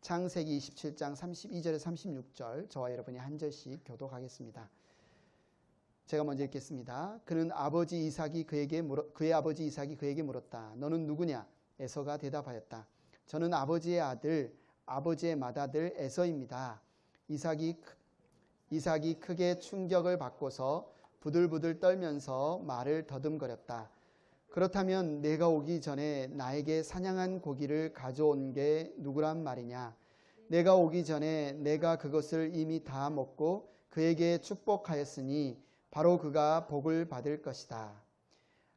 창세기 27장 32절에 36절 저와 여러분이 한 절씩 교독하겠습니다. 제가 먼저 읽겠습니다. 그의 아버지 이삭이 그에게 물었다. 너는 누구냐? 에서가 대답하였다. 저는 아버지의 아들, 아버지의 맏아들 에서입니다. 이삭이 크게 충격을 받고서 부들부들 떨면서 말을 더듬거렸다. 그렇다면 내가 오기 전에 나에게 사냥한 고기를 가져온 게 누구란 말이냐? 내가 오기 전에 내가 그것을 이미 다 먹고 그에게 축복하였으니 바로 그가 복을 받을 것이다.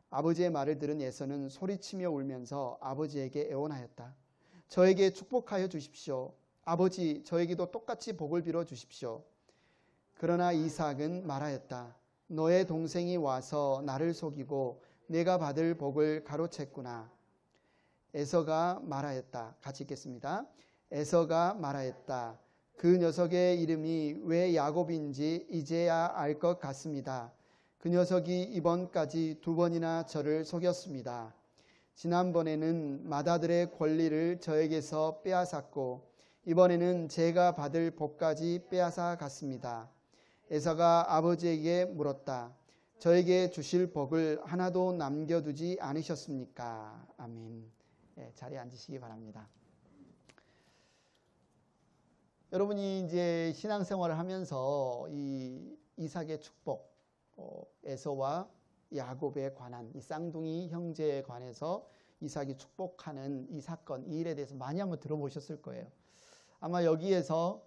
아버지의 말을 들은 에서는 소리치며 울면서 아버지에게 애원하였다. 저에게 축복하여 주십시오. 아버지, 저에게도 똑같이 복을 빌어 주십시오. 그러나 이삭은 말하였다. 너의 동생이 와서 나를 속이고 내가 받을 복을 가로챘구나. 에서가 말하였다. 같이 읽겠습니다. 에서가 말하였다. 그 녀석의 이름이 왜 야곱인지 이제야 알 것 같습니다. 그 녀석이 이번까지 2번이나 저를 속였습니다. 지난번에는 맏아들의 권리를 저에게서 빼앗았고 이번에는 제가 받을 복까지 빼앗아 갔습니다. 에서가 아버지에게 물었다. 저에게 주실 복을 하나도 남겨두지 않으셨습니까? 아멘. 네, 자리에 앉으시기 바랍니다. 여러분이 이제 신앙생활을 하면서 이 이삭의 축복, 에서와 야곱에 관한 이 쌍둥이 형제에 관해서 이삭이 축복하는 이 사건, 이 일에 대해서 많이 한번 들어보셨을 거예요. 아마 여기에서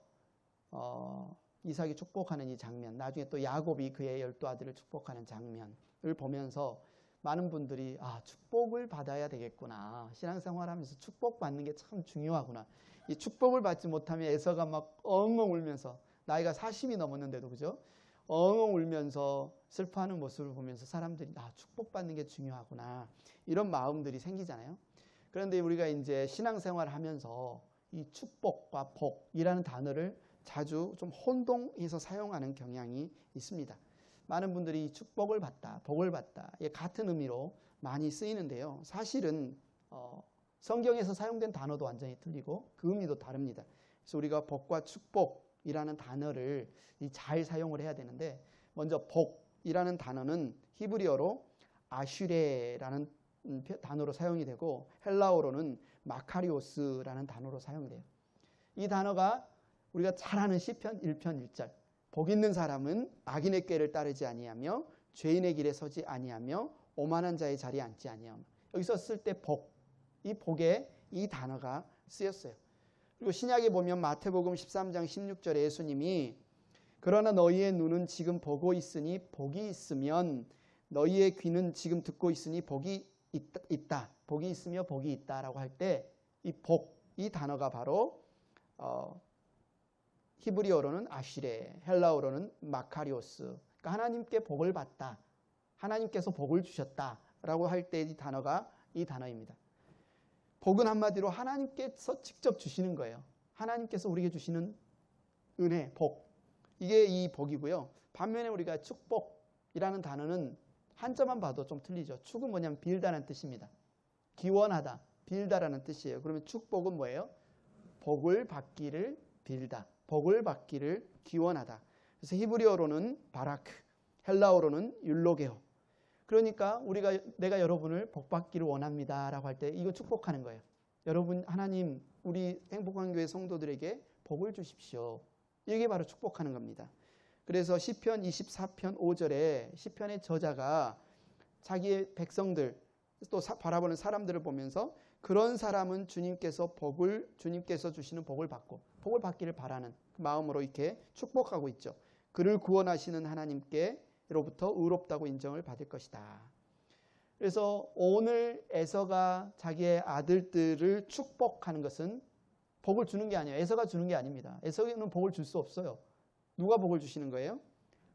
이삭이 축복하는 이 장면, 나중에 또 야곱이 그의 12아들을 축복하는 장면을 보면서 많은 분들이 축복을 받아야 되겠구나. 신앙생활하면서 축복받는 게 참 중요하구나. 이 축복을 받지 못하면 에서가 막 엉엉 울면서 나이가 40이 넘었는데도 그죠? 엉엉 울면서 슬퍼하는 모습을 보면서 사람들이 축복받는 게 중요하구나. 이런 마음들이 생기잖아요. 그런데 우리가 이제 신앙생활을 하면서 이 축복과 복이라는 단어를 자주 좀 혼동해서 사용하는 경향이 있습니다. 많은 분들이 축복을 받다, 복을 받다 같은 의미로 많이 쓰이는데요. 사실은 성경에서 사용된 단어도 완전히 틀리고 그 의미도 다릅니다. 그래서 우리가 복과 축복이라는 단어를 잘 사용을 해야 되는데 먼저 복이라는 단어는 히브리어로 아슈레라는 단어로 사용이 되고 헬라어로는 마카리오스라는 단어로 사용이 돼요. 이 단어가 우리가 잘 아는 시편 1편 1절 복 있는 사람은 악인의 꾀를 따르지 아니하며 죄인의 길에 서지 아니하며 오만한 자의 자리에 앉지 아니하며 여기서 쓸 때 복, 이 복에 이 단어가 쓰였어요. 그리고 신약에 보면 마태복음 13장 16절에 예수님이 그러나 너희의 눈은 지금 보고 있으니 복이 있으면 너희의 귀는 지금 듣고 있으니 복이 있다. 복이 있으며 복이 있다라고 할 때 이 복, 이 단어가 바로 히브리어로는 아시레, 헬라어로는 마카리오스. 그러니까 하나님께 복을 받다. 하나님께서 복을 주셨다라고 할 때 이 단어가 이 단어입니다. 복은 한마디로 하나님께서 직접 주시는 거예요. 하나님께서 우리에게 주시는 은혜, 복. 이게 이 복이고요. 반면에 우리가 축복이라는 단어는 한자만 봐도 좀 틀리죠. 축은 뭐냐면 빌다라는 뜻입니다. 기원하다, 빌다라는 뜻이에요. 그러면 축복은 뭐예요? 복을 받기를 빌다. 복을 받기를 기원하다. 그래서 히브리어로는 바라크, 헬라어로는 율로게오. 그러니까 내가 여러분을 복받기를 원합니다라고 할 때 이거 축복하는 거예요. 여러분, 하나님, 우리 행복한 교회 성도들에게 복을 주십시오. 이게 바로 축복하는 겁니다. 그래서 시편 24편 5절에 시편의 저자가 자기의 백성들 또 바라보는 사람들을 보면서 그런 사람은 주님께서 주시는 복을 받고 복을 받기를 바라는 그 마음으로 이렇게 축복하고 있죠. 그를 구원하시는 하나님께로부터 의롭다고 인정을 받을 것이다. 그래서 오늘 에서가 자기의 아들들을 축복하는 것은 복을 주는 게 아니에요. 에서가 주는 게 아닙니다. 에서는 복을 줄 수 없어요. 누가 복을 주시는 거예요?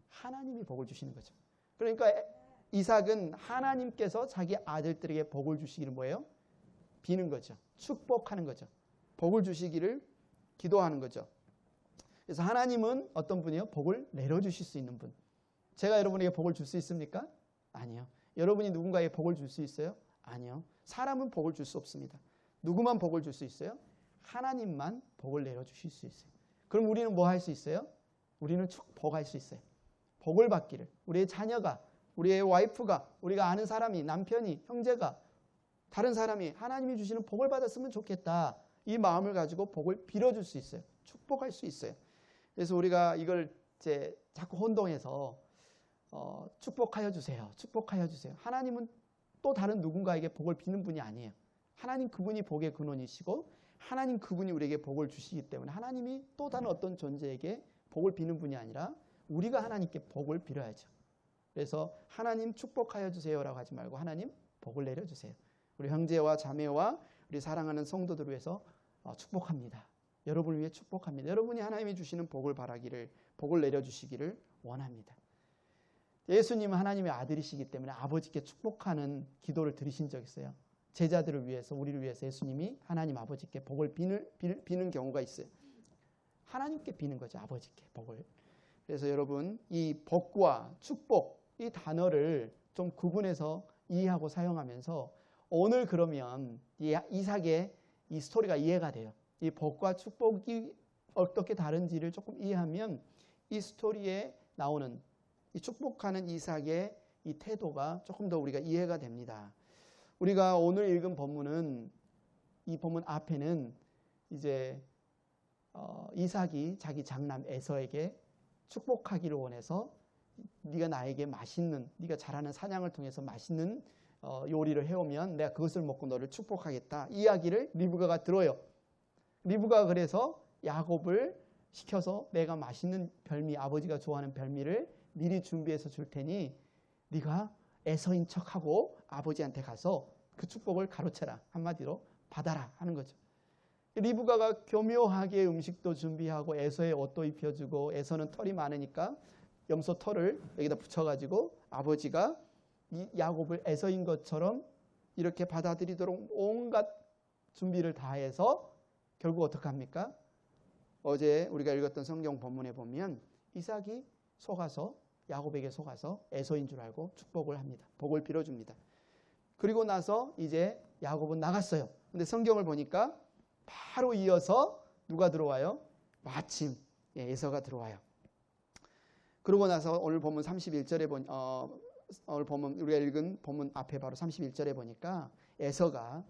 하나님이 복을 주시는 거죠. 그러니까 이삭은 하나님께서 자기 아들들에게 복을 주시기를 뭐예요? 비는 거죠. 축복하는 거죠. 복을 주시기를 기도하는 거죠. 그래서 하나님은 어떤 분이요? 복을 내려주실 수 있는 분. 제가 여러분에게 복을 줄 수 있습니까? 아니요. 여러분이 누군가에게 복을 줄 수 있어요? 아니요. 사람은 복을 줄 수 없습니다. 누구만 복을 줄 수 있어요? 하나님만 복을 내려주실 수 있어요. 그럼 우리는 뭐 할 수 있어요? 우리는 축복할 수 있어요. 복을 받기를. 우리의 자녀가, 우리의 와이프가, 우리가 아는 사람이, 남편이, 형제가, 다른 사람이 하나님이 주시는 복을 받았으면 좋겠다. 이 마음을 가지고 복을 빌어줄 수 있어요. 축복할 수 있어요. 그래서 우리가 이걸 이제 자꾸 혼동해서 축복하여 주세요. 축복하여 주세요. 하나님은 또 다른 누군가에게 복을 비는 분이 아니에요. 하나님 그분이 복의 근원이시고 하나님 그분이 우리에게 복을 주시기 때문에 하나님이 또 다른 어떤 존재에게 복을 비는 분이 아니라 우리가 하나님께 복을 빌어야죠. 그래서 하나님 축복하여 주세요라고 하지 말고 하나님 복을 내려주세요. 우리 형제와 자매와 우리 사랑하는 성도들을 위해서 축복합니다. 여러분을 위해 축복합니다. 여러분이 하나님이 주시는 복을 바라기를, 복을 내려주시기를 원합니다. 예수님은 하나님의 아들이시기 때문에 아버지께 축복하는 기도를 드리신 적 있어요. 제자들을 위해서, 우리를 위해서 예수님이 하나님 아버지께 복을 비는 경우가 있어요. 하나님께 비는 거죠. 아버지께 복을. 그래서 여러분 이 복과 축복 이 단어를 좀 구분해서 이해하고 사용하면서 오늘 그러면 이삭의 이 스토리가 이해가 돼요. 이 복과 축복이 어떻게 다른지를 조금 이해하면 이 스토리에 나오는 이 축복하는 이삭의 이 태도가 조금 더 우리가 이해가 됩니다. 우리가 오늘 읽은 본문은 이 본문 앞에는 이제 이삭이 자기 장남 에서에게 축복하기를 원해서 네가 나에게 맛있는, 네가 잘하는 사냥을 통해서 맛있는 요리를 해오면 내가 그것을 먹고 너를 축복하겠다. 이 이야기를 리브가가 들어요. 리브가가 그래서 야곱을 시켜서 내가 맛있는 별미, 아버지가 좋아하는 별미를 미리 준비해서 줄 테니 네가 에서인 척하고 아버지한테 가서 그 축복을 가로채라. 한마디로 받아라 하는 거죠. 리브가가 교묘하게 음식도 준비하고 에서의 옷도 입혀주고 에서는 털이 많으니까 염소 털을 여기다 붙여가지고 아버지가 이 야곱을 에서인 것처럼 이렇게 받아들이도록 온갖 준비를 다해서 결국 어떻게 합니까? 어제 우리가 읽었던 성경 본문에 보면 이삭이 속아서 야곱에게 속아서 에서인 줄 알고 축복을 합니다. 복을 빌어줍니다. 그리고 나서 이제 야곱은 나갔어요. 근데 성경을 보니까 바로 이어서 누가 들어와요? 마침 에서가 들어와요. 그러고 나서 오늘 본문 31절에 오늘 본문 우리가 읽은 본문 앞에 바로 31절에 보니까 에서가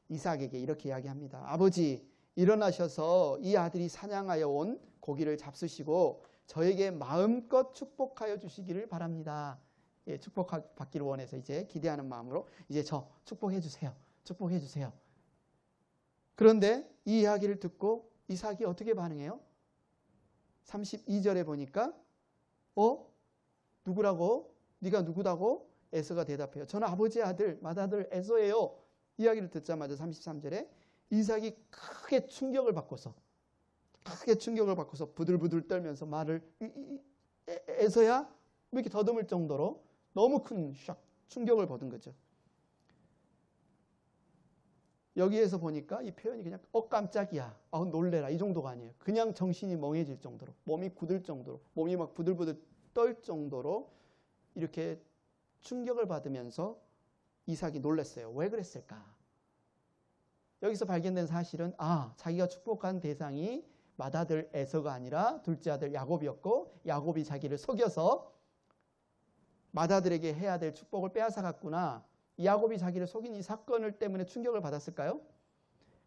이삭에게 이렇게 이야기합니다. 아버지 일어나셔서 이 아들이 사냥하여 온 고기를 잡수시고 저에게 마음껏 축복하여 주시기를 바랍니다. 예, 축복받기를 원해서 이제 기대하는 마음으로 이제 저 축복해 주세요. 축복해 주세요. 그런데 이 이야기를 듣고 이삭이 어떻게 반응해요? 32절에 보니까 누구라고? 네가 누구다고? 에서가 대답해요. 저는 아버지의 아들, 맏아들 에서예요. 이야기를 듣자마자 33절에 이삭이 크게 충격을 받고서 부들부들 떨면서 말을 에서야? 이렇게 더듬을 정도로 너무 큰 충격을 받은 거죠. 여기에서 보니까 이 표현이 그냥 깜짝이야, 놀래라 이 정도가 아니에요. 그냥 정신이 멍해질 정도로, 몸이 굳을 정도로, 몸이 막 부들부들 떨 정도로 이렇게 충격을 받으면서 이삭이 놀랐어요. 왜 그랬을까? 여기서 발견된 사실은 자기가 축복한 대상이 맏아들 에서가 아니라 둘째 아들 야곱이었고 야곱이 자기를 속여서 맏아들에게 해야 될 축복을 빼앗아갔구나. 야곱이 자기를 속인 이 사건을 때문에 충격을 받았을까요?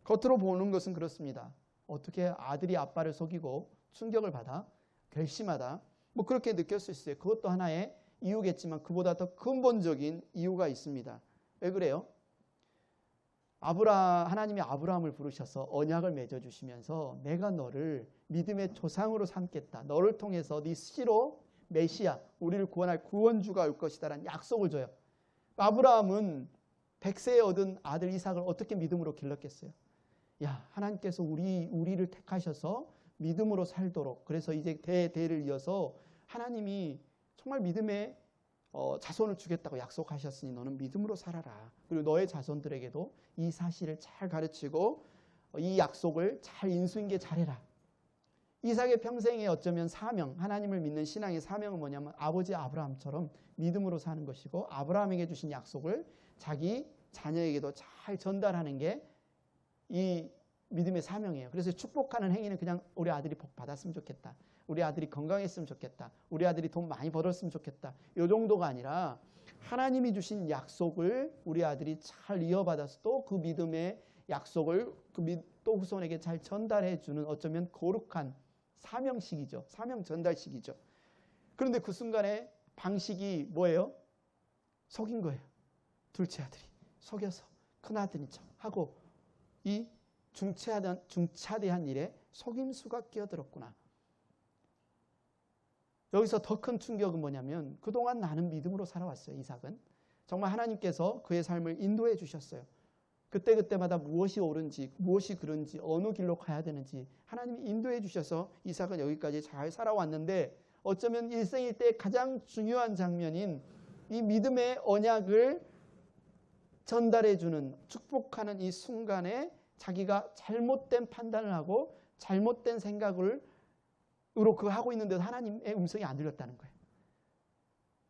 겉으로 보는 것은 그렇습니다. 어떻게 아들이 아빠를 속이고 충격을 받아? 결심하다. 그렇게 느낄 수 있어요. 그것도 하나의 이유겠지만 그보다 더 근본적인 이유가 있습니다. 왜 그래요? 하나님이 아브라함을 부르셔서 언약을 맺어주시면서 내가 너를 믿음의 조상으로 삼겠다. 너를 통해서 네 씨로 메시아, 우리를 구원할 구원주가 올 것이다라는 약속을 줘요. 아브라함은 100세에 얻은 아들 이삭을 어떻게 믿음으로 길렀겠어요? 하나님께서 우리를 택하셔서 믿음으로 살도록, 그래서 이제 대를 이어서 하나님이 정말 믿음의 자손을 주겠다고 약속하셨으니 너는 믿음으로 살아라. 그리고 너의 자손들에게도 이 사실을 잘 가르치고 이 약속을 잘 인수인계 잘해라. 이삭의 평생에 어쩌면 사명, 하나님을 믿는 신앙의 사명은 뭐냐면 아버지 아브라함처럼 믿음으로 사는 것이고 아브라함에게 주신 약속을 자기 자녀에게도 잘 전달하는 게 이 믿음의 사명이에요. 그래서 축복하는 행위는 그냥 우리 아들이 복 받았으면 좋겠다. 우리 아들이 건강했으면 좋겠다. 우리 아들이 돈 많이 벌었으면 좋겠다. 이 정도가 아니라 하나님이 주신 약속을 우리 아들이 잘 이어받아서 또 그 믿음의 약속을 또 후손에게 잘 전달해 주는 어쩌면 거룩한 사명식이죠. 사명 전달식이죠. 그런데 그 순간에 방식이 뭐예요? 속인 거예요. 둘째 아들이 속여서 큰아들인 척 하고 이 중차대한 일에 속임수가 끼어들었구나. 여기서 더 큰 충격은 뭐냐면 그동안 나는 믿음으로 살아왔어요. 이삭은 정말 하나님께서 그의 삶을 인도해 주셨어요. 그때그때마다 무엇이 옳은지 무엇이 그른지 어느 길로 가야 되는지 하나님이 인도해 주셔서 이삭은 여기까지 잘 살아왔는데 어쩌면 일생일 때 가장 중요한 장면인 이 믿음의 언약을 전달해 주는 축복하는 이 순간에 자기가 잘못된 판단을 하고 잘못된 생각으로 그거 하고 있는데도 하나님의 음성이 안 들렸다는 거예요.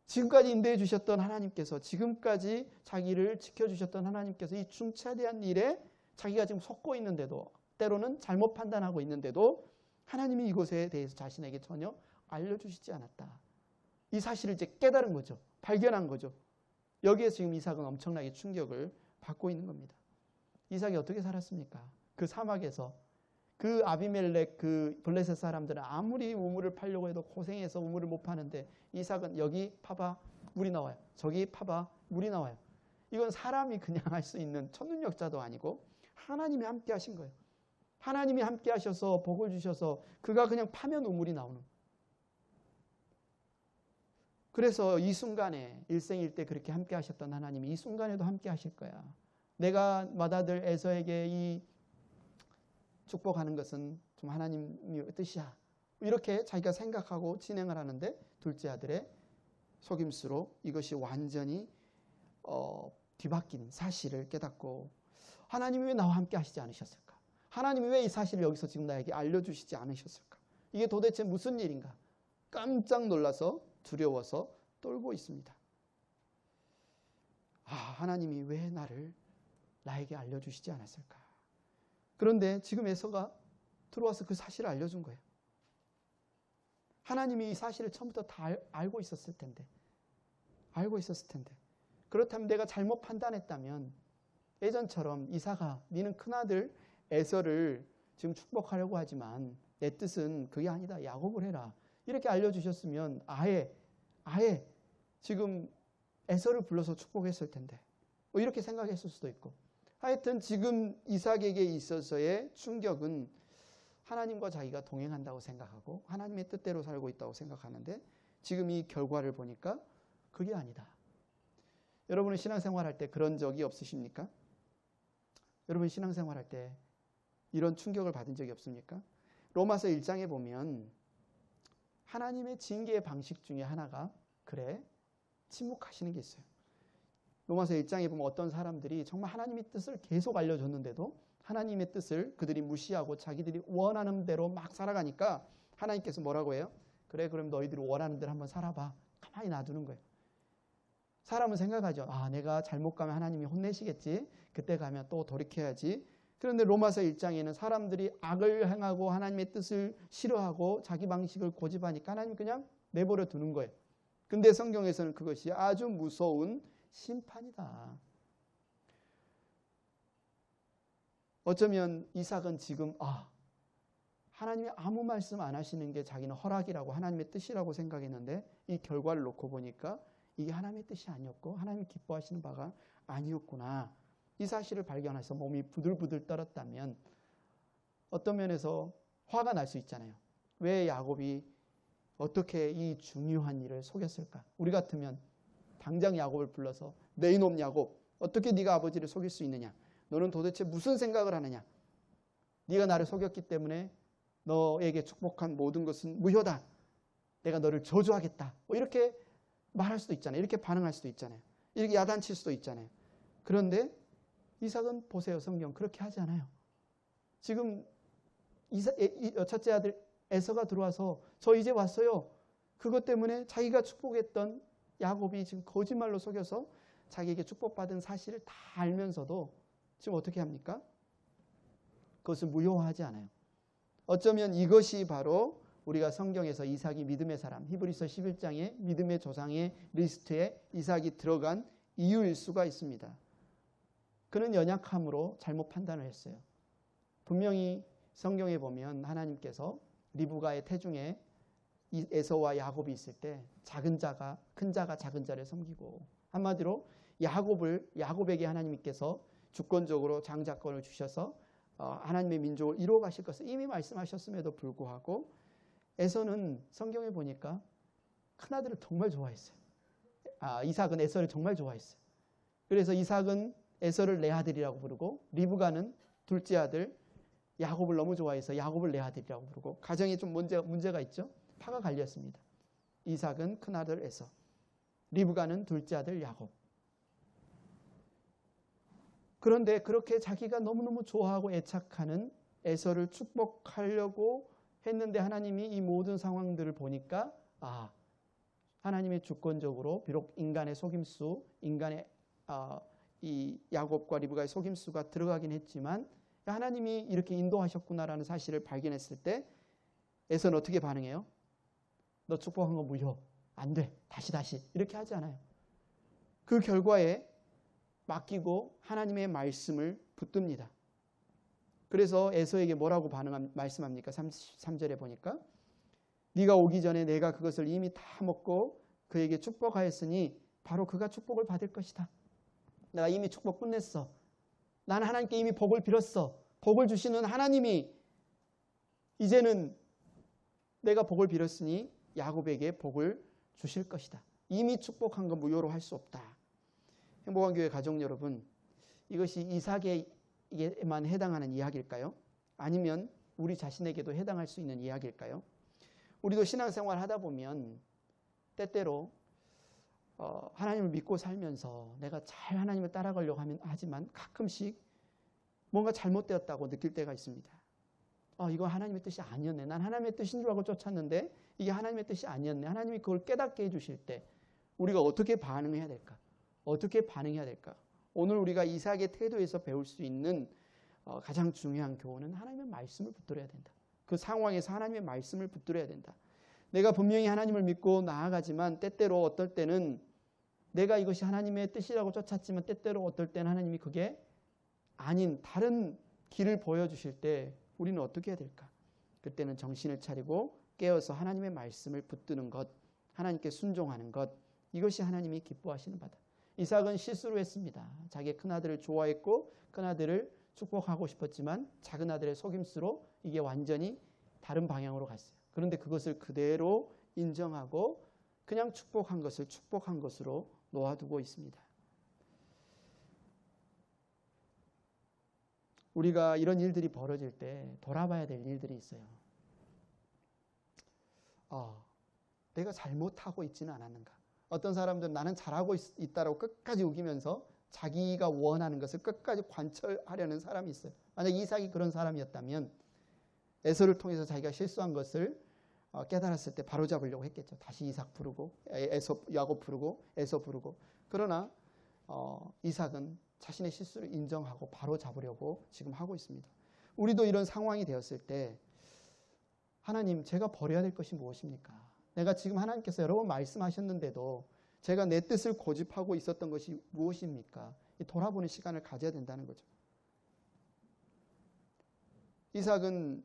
지금까지 인도해 주셨던 하나님께서 지금까지 자기를 지켜주셨던 하나님께서 이 중차대한 일에 자기가 지금 속고 있는데도 때로는 잘못 판단하고 있는데도 하나님이 이것에 대해서 자신에게 전혀 알려주시지 않았다. 이 사실을 이제 깨달은 거죠. 발견한 거죠. 여기에서 지금 이삭은 엄청나게 충격을 받고 있는 겁니다. 이삭이 어떻게 살았습니까? 그 사막에서 그 아비멜렉 그 블레셋 사람들은 아무리 우물을 파려고 해도 고생해서 우물을 못 파는데 이삭은 여기 파봐 물이 나와요. 저기 파봐 물이 나와요. 이건 사람이 그냥 할 수 있는 천능력자도 아니고 하나님이 함께 하신 거예요. 하나님이 함께 하셔서 복을 주셔서 그가 그냥 파면 우물이 나오는. 그래서 이 순간에 일생일 때 그렇게 함께 하셨던 하나님이 이 순간에도 함께 하실 거야. 내가 맏아들 에서에게 이 축복하는 것은 좀 하나님의 뜻이야. 이렇게 자기가 생각하고 진행을 하는데 둘째 아들의 속임수로 이것이 완전히 뒤바뀐 사실을 깨닫고 하나님이 왜 나와 함께 하시지 않으셨을까? 하나님이 왜 이 사실을 여기서 지금 나에게 알려주시지 않으셨을까? 이게 도대체 무슨 일인가? 깜짝 놀라서 두려워서 떨고 있습니다. 하나님이 왜 나에게 알려주시지 않았을까? 그런데 지금 에서가 들어와서 그 사실을 알려준 거예요. 하나님이 이 사실을 처음부터 다 알고 있었을 텐데. 그렇다면 내가 잘못 판단했다면 예전처럼 이삭아 니는 큰아들 에서를 지금 축복하려고 하지만 내 뜻은 그게 아니다. 야곱을 해라. 이렇게 알려주셨으면 아예 지금 에서를 불러서 축복했을 텐데. 이렇게 생각했을 수도 있고. 하여튼 지금 이삭에게 있어서의 충격은 하나님과 자기가 동행한다고 생각하고 하나님의 뜻대로 살고 있다고 생각하는데 지금 이 결과를 보니까 그게 아니다. 여러분은 신앙생활할 때 그런 적이 없으십니까? 여러분 신앙생활할 때 이런 충격을 받은 적이 없습니까? 로마서 1장에 보면 하나님의 징계의 방식 중에 하나가 침묵하시는 게 있어요. 로마서 1장에 보면 어떤 사람들이 정말 하나님의 뜻을 계속 알려줬는데도 하나님의 뜻을 그들이 무시하고 자기들이 원하는 대로 막 살아가니까 하나님께서 뭐라고 해요? 그래 그럼 너희들이 원하는 대로 한번 살아봐. 가만히 놔두는 거예요. 사람은 생각하죠. 내가 잘못 가면 하나님이 혼내시겠지. 그때 가면 또 돌이켜야지. 그런데 로마서 1장에는 사람들이 악을 행하고 하나님의 뜻을 싫어하고 자기 방식을 고집하니까 하나님 그냥 내버려 두는 거예요. 근데 성경에서는 그것이 아주 무서운 심판이다. 어쩌면 이삭은 지금 하나님이 아무 말씀 안 하시는 게 자기는 허락이라고 하나님의 뜻이라고 생각했는데 이 결과를 놓고 보니까 이게 하나님의 뜻이 아니었고 하나님이 기뻐하시는 바가 아니었구나. 이 사실을 발견해서 몸이 부들부들 떨었다면 어떤 면에서 화가 날 수 있잖아요. 왜 야곱이 어떻게 이 중요한 일을 속였을까? 우리 같으면 당장 야곱을 불러서 내 이놈 야곱 어떻게 네가 아버지를 속일 수 있느냐? 너는 도대체 무슨 생각을 하느냐? 네가 나를 속였기 때문에 너에게 축복한 모든 것은 무효다. 내가 너를 저주하겠다. 이렇게 말할 수도 있잖아요. 이렇게 반응할 수도 있잖아요. 이렇게 야단칠 수도 있잖아요. 그런데 이삭은 보세요. 성경 그렇게 하지 않아요. 지금 첫째 아들 에서가 들어와서 저 이제 왔어요. 그것 때문에 자기가 축복했던 야곱이 지금 거짓말로 속여서 자기에게 축복받은 사실을 다 알면서도 지금 어떻게 합니까? 그것을 무효화하지 않아요. 어쩌면 이것이 바로 우리가 성경에서 이삭이 믿음의 사람, 히브리서 11장의 믿음의 조상의 리스트에 이삭이 들어간 이유일 수가 있습니다. 그는 연약함으로 잘못 판단을 했어요. 분명히 성경에 보면 하나님께서 리브가의 태중에 에서와 야곱이 있을 때 작은 자가 큰 자가 작은 자를 섬기고, 한마디로 야곱에게 하나님께서 주권적으로 장자권을 주셔서 하나님의 민족을 이루어 가실 것을 이미 말씀하셨음에도 불구하고 에서는 성경에 보니까 큰아들을 정말 좋아했어요. 이삭은 에서를 정말 좋아했어요. 그래서 이삭은 에서를 내 아들이라고 부르고, 리브가는 둘째 아들 야곱을 너무 좋아해서 야곱을 내 아들이라고 부르고, 가정에 좀 문제가 있죠. 파가 갈렸습니다. 이삭은 큰아들 에서, 리브가는 둘째 아들 야곱. 그런데 그렇게 자기가 너무너무 좋아하고 애착하는 에서를 축복하려고 했는데 하나님이 이 모든 상황들을 보니까 하나님의 주권적으로 비록 인간의 속임수, 인간의 이 야곱과 리브가의 속임수가 들어가긴 했지만 하나님이 이렇게 인도하셨구나라는 사실을 발견했을 때 에서는 어떻게 반응해요? 너 축복한 거 무효. 안 돼. 다시. 이렇게 하지 않아요. 그 결과에 맡기고 하나님의 말씀을 붙듭니다. 그래서 에서에게 뭐라고 말씀합니까? 33절에 보니까 네가 오기 전에 내가 그것을 이미 다 먹고 그에게 축복하였으니 바로 그가 축복을 받을 것이다. 내가 이미 축복 끝냈어. 나는 하나님께 이미 복을 빌었어. 복을 주시는 하나님이 이제는 내가 복을 빌었으니 야곱에게 복을 주실 것이다. 이미 축복한 거 무효로 할 수 없다. 행복한 교회 가족 여러분, 이것이 이삭에게만 해당하는 이야기일까요? 아니면 우리 자신에게도 해당할 수 있는 이야기일까요? 우리도 신앙생활 하다 보면 때때로 하나님을 믿고 살면서 내가 잘 하나님을 따라가려고 하지만 가끔씩 뭔가 잘못되었다고 느낄 때가 있습니다. 이거 하나님의 뜻이 아니었네. 난 하나님의 뜻인 줄 알고 쫓았는데 이게 하나님의 뜻이 아니었네. 하나님이 그걸 깨닫게 해주실 때 우리가 어떻게 반응해야 될까? 어떻게 반응해야 될까? 오늘 우리가 이삭의 태도에서 배울 수 있는 가장 중요한 교훈은 하나님의 말씀을 붙들어야 된다. 그 상황에서 하나님의 말씀을 붙들어야 된다. 내가 분명히 하나님을 믿고 나아가지만 때때로 어떨 때는 내가 이것이 하나님의 뜻이라고 쫓았지만 때때로 어떨 때는 하나님이 그게 아닌 다른 길을 보여주실 때 우리는 어떻게 해야 될까? 그때는 정신을 차리고 깨어서 하나님의 말씀을 붙드는 것, 하나님께 순종하는 것, 이것이 하나님이 기뻐하시는 바다. 이삭은 실수를 했습니다. 자기의 큰아들을 좋아했고 큰아들을 축복하고 싶었지만 작은 아들의 속임수로 이게 완전히 다른 방향으로 갔어요. 그런데 그것을 그대로 인정하고 그냥 축복한 것을 축복한 것으로 놓아두고 있습니다. 우리가 이런 일들이 벌어질 때 돌아봐야 될 일들이 있어요. 내가 잘못하고 있지는 않았는가? 어떤 사람들은 나는 잘하고 있다라고 끝까지 우기면서 자기가 원하는 것을 끝까지 관철하려는 사람이 있어요. 만약 이삭이 그런 사람이었다면 에서를 통해서 자기가 실수한 것을 깨달았을 때 바로잡으려고 했겠죠. 다시 이삭 부르고 야곱 부르고 에서 부르고. 그러나 이삭은 자신의 실수를 인정하고 바로잡으려고 지금 하고 있습니다. 우리도 이런 상황이 되었을 때 하나님, 제가 버려야 될 것이 무엇입니까? 내가 지금 하나님께서 여러 번 말씀하셨는데도 제가 내 뜻을 고집하고 있었던 것이 무엇입니까? 돌아보는 시간을 가져야 된다는 거죠. 이삭은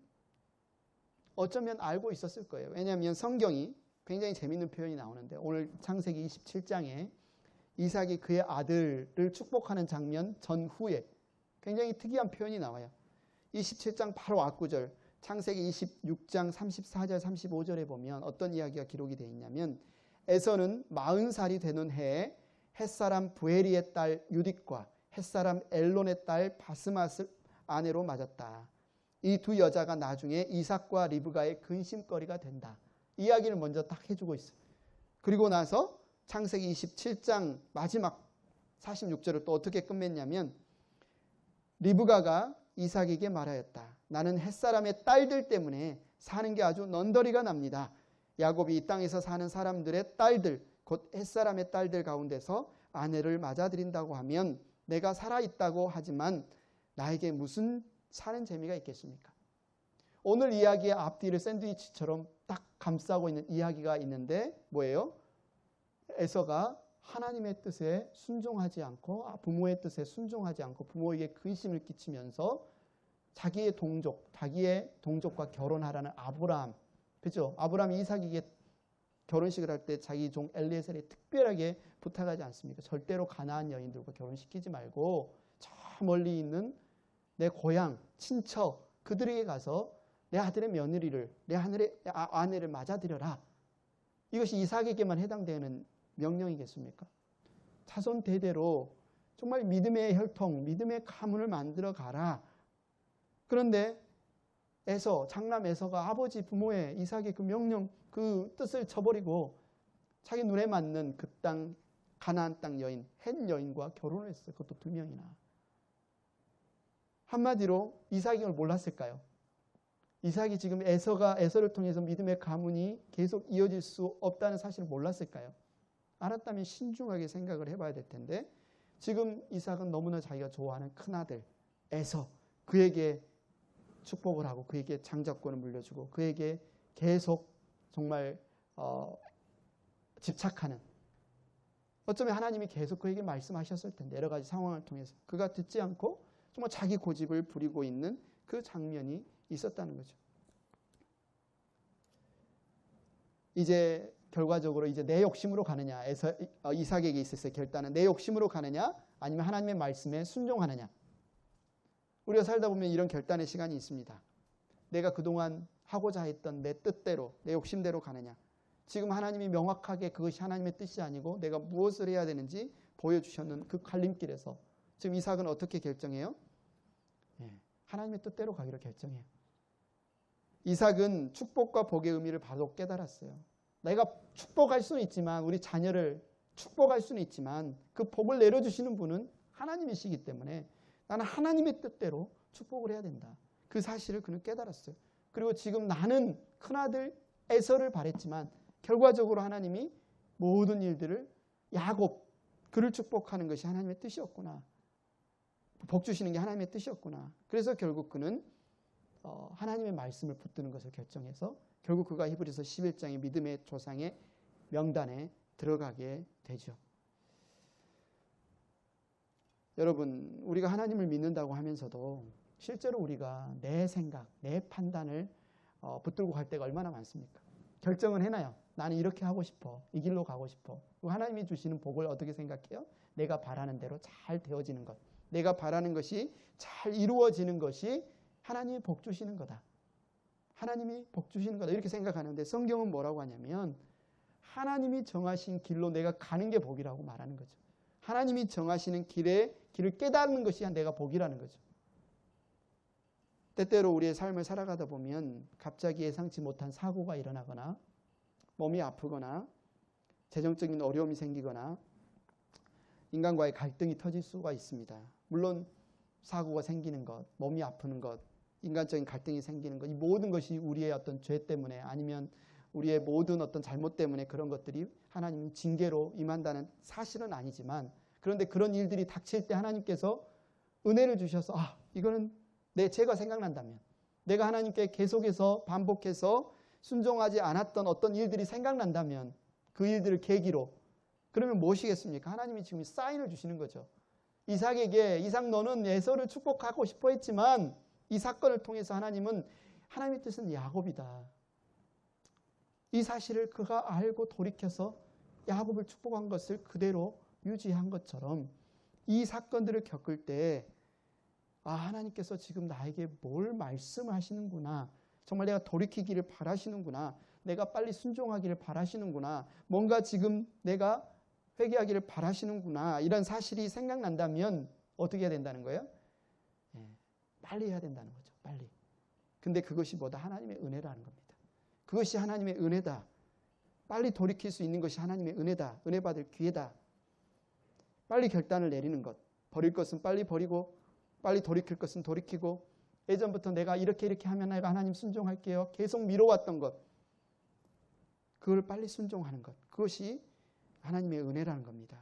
어쩌면 알고 있었을 거예요. 왜냐하면 성경이 굉장히 재밌는 표현이 나오는데 오늘 창세기 27장에 이삭이 그의 아들을 축복하는 장면 전후에 굉장히 특이한 표현이 나와요. 27장 바로 앞구절 창세기 26장 34절 35절에 보면 어떤 이야기가 기록이 되어 있냐면 에서는 40살이 되는 해에 햇사람 부에리의 딸 유딧과 햇사람 엘론의 딸 바스맛을 아내로 맞았다. 이 두 여자가 나중에 이삭과 리브가의 근심거리가 된다. 이야기를 먼저 딱 해주고 있어요. 그리고 나서 창세기 27장 마지막 46절을 또 어떻게 끝맺냐면 리브가가 이삭에게 말하였다. 나는 햇사람의 딸들 때문에 사는 게 아주 넌더리가 납니다. 야곱이 이 땅에서 사는 사람들의 딸들, 곧 햇사람의 딸들 가운데서 아내를 맞아들인다고 하면 내가 살아있다고 하지만 나에게 무슨 사는 재미가 있겠습니까? 오늘 이야기의 앞뒤를 샌드위치처럼 딱 감싸고 있는 이야기가 있는데 뭐예요? 에서가 하나님의 뜻에 순종하지 않고 부모의 뜻에 순종하지 않고 부모에게 근심을 끼치면서 자기의 동족과 결혼하라는 아브라함, 그죠? 아브라함이 이삭에게 결혼식을 할 때 자기 종 엘리에셀에 특별하게 부탁하지 않습니까? 절대로 가나안 여인들과 결혼시키지 말고 저 멀리 있는 내 고향, 친척 그들에게 가서 내 아들의 며느리를, 내 아내를 맞아들여라. 이것이 이삭에게만 해당되는 명령이겠습니까? 자손 대대로 정말 믿음의 혈통, 믿음의 가문을 만들어 가라. 그런데 장남 에서가 아버지 부모의 이삭의 그 명령, 그 뜻을 저버리고 자기 눈에 맞는 그 땅, 가나안 땅 여인, 헷 여인과 결혼을 했어요. 그것도 2명이나. 한마디로 이삭이 이걸 몰랐을까요? 이삭이 지금 에서를 통해서 믿음의 가문이 계속 이어질 수 없다는 사실을 몰랐을까요? 알았다면 신중하게 생각을 해봐야 될 텐데 지금 이삭은 너무나 자기가 좋아하는 큰아들 에서 그에게 축복을 하고 그에게 장자권을 물려주고 그에게 계속 정말 집착하는, 어쩌면 하나님이 계속 그에게 말씀하셨을 텐데 여러 가지 상황을 통해서 그가 듣지 않고 정말 자기 고집을 부리고 있는 그 장면이 있었다는 거죠. 이제 결과적으로 이제 내 욕심으로 가느냐, 이삭에게 있었을 결단은 내 욕심으로 가느냐 아니면 하나님의 말씀에 순종하느냐. 우리가 살다 보면 이런 결단의 시간이 있습니다. 내가 그동안 하고자 했던 내 뜻대로, 내 욕심대로 가느냐. 지금 하나님이 명확하게 그것이 하나님의 뜻이 아니고 내가 무엇을 해야 되는지 보여주셨는 그 갈림길에서 지금 이삭은 어떻게 결정해요? 하나님의 뜻대로 가기로 결정해요. 이삭은 축복과 복의 의미를 바로 깨달았어요. 내가 축복할 수는 있지만, 우리 자녀를 축복할 수는 있지만 그 복을 내려주시는 분은 하나님이시기 때문에 나는 하나님의 뜻대로 축복을 해야 된다. 그 사실을 그는 깨달았어요. 그리고 지금 나는 큰아들 에서를 바랬지만 결과적으로 하나님이 모든 일들을 야곱, 그를 축복하는 것이 하나님의 뜻이었구나. 복 주시는 게 하나님의 뜻이었구나. 그래서 결국 그는 하나님의 말씀을 붙드는 것을 결정해서 결국 그가 히브리서 11장의 믿음의 조상의 명단에 들어가게 되죠. 여러분, 우리가 하나님을 믿는다고 하면서도 실제로 우리가 내 생각, 내 판단을 붙들고 갈 때가 얼마나 많습니까? 결정은 해놔요. 나는 이렇게 하고 싶어. 이 길로 가고 싶어. 하나님이 주시는 복을 어떻게 생각해요? 내가 바라는 대로 잘 되어지는 것. 내가 바라는 것이 잘 이루어지는 것이 하나님이 복 주시는 거다. 하나님이 복 주시는 거다. 이렇게 생각하는데 성경은 뭐라고 하냐면 하나님이 정하신 길로 내가 가는 게 복이라고 말하는 거죠. 하나님이 정하시는 길을 깨닫는 것이 내가 복이라는 거죠. 때때로 우리의 삶을 살아가다 보면 갑자기 예상치 못한 사고가 일어나거나 몸이 아프거나 재정적인 어려움이 생기거나 인간과의 갈등이 터질 수가 있습니다. 물론 사고가 생기는 것, 몸이 아프는 것, 인간적인 갈등이 생기는 것, 이 모든 것이 우리의 어떤 죄 때문에 아니면 우리의 모든 어떤 잘못 때문에 그런 것들이 하나님 징계로 임한다는 사실은 아니지만, 그런데 그런 일들이 닥칠 때 하나님께서 은혜를 주셔서 이거는 내 죄가 생각난다면, 내가 하나님께 계속해서 반복해서 순종하지 않았던 어떤 일들이 생각난다면 그 일들을 계기로, 그러면 무엇이겠습니까? 하나님이 지금 사인을 주시는 거죠. 이삭에게 이삭 너는 에서를 축복하고 싶어 했지만 이 사건을 통해서 하나님은 하나님의 뜻은 야곱이다. 이 사실을 그가 알고 돌이켜서 야곱을 축복한 것을 그대로 유지한 것처럼 이 사건들을 겪을 때 하나님께서 지금 나에게 뭘 말씀하시는구나. 정말 내가 돌이키기를 바라시는구나. 내가 빨리 순종하기를 바라시는구나. 뭔가 지금 내가 회개하기를 바라시는구나. 이런 사실이 생각난다면 어떻게 해야 된다는 거예요? 빨리 해야 된다는 거죠. 빨리. 근데 그것이 뭐다? 하나님의 은혜라는 겁니다. 그것이 하나님의 은혜다. 빨리 돌이킬 수 있는 것이 하나님의 은혜다. 은혜 받을 기회다. 빨리 결단을 내리는 것. 버릴 것은 빨리 버리고 빨리 돌이킬 것은 돌이키고, 예전부터 내가 이렇게 하면 내가 하나님 순종할게요. 계속 미뤄왔던 것. 그걸 빨리 순종하는 것. 그것이 하나님의 은혜라는 겁니다.